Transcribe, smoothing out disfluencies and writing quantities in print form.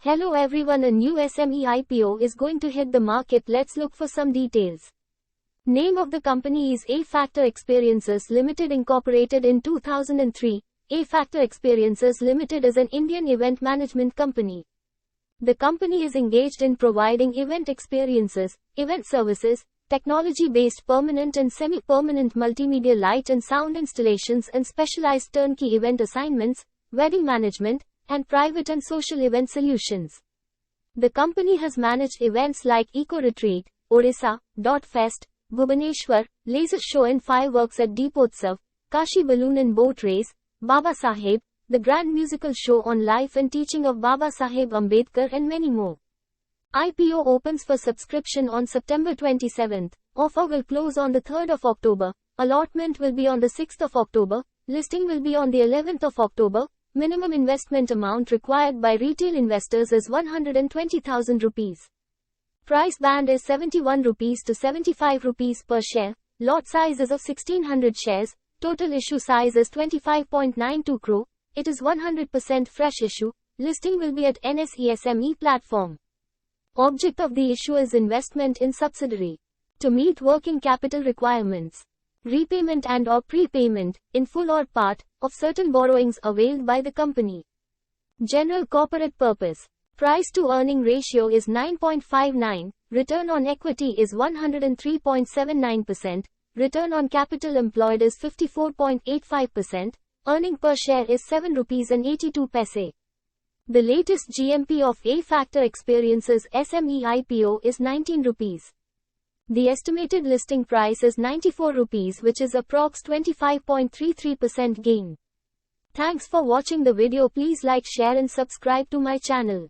Hello everyone, a new SME IPO is going to hit the market. Let's look for some details. Name of the company is A Factor Experiences Limited, incorporated in 2003. A Factor Experiences Limited is an Indian event management company. The company is engaged in providing event experiences, event services, technology-based permanent and semi-permanent multimedia light and sound installations and specialized turnkey event assignments, wedding management, and private and social event solutions. The company has managed events like Eco Retreat, Odisha, DotFest, Bhubaneswar, Laser Show and Fireworks at Deepotsav, Kashi Balloon Boat Race, Baba Saheb, the Grand Musical Show on life and teaching of Baba Saheb Ambedkar and many more. IPO opens for subscription on September 27th. Offer will close on the 3rd of October. Allotment will be on the 6th of October. Listing will be on the 11th of October. Minimum investment amount required by retail investors is 120,000 rupees. Price band is 71 rupees to 75 rupees per share. Lot size is of 1600 shares. Total issue size is 25.92 crore. It is 100% fresh issue. Listing will be at NSE SME platform. Object of the issue is investment in subsidiary. To meet working capital requirements. Repayment and or prepayment, in full or part, of certain borrowings availed by the company. General corporate purpose. Price to earning ratio is 9.59, return on equity is 103.79%, return on capital employed is 54.85%, earning per share is 7 rupees and 82 paise. The latest GMP of A Factor Experiences SME IPO is 19 rupees. The estimated listing price is 94 rupees, which is approx 25.33% gain. Thanks for watching the video. Please like, share and subscribe to my channel.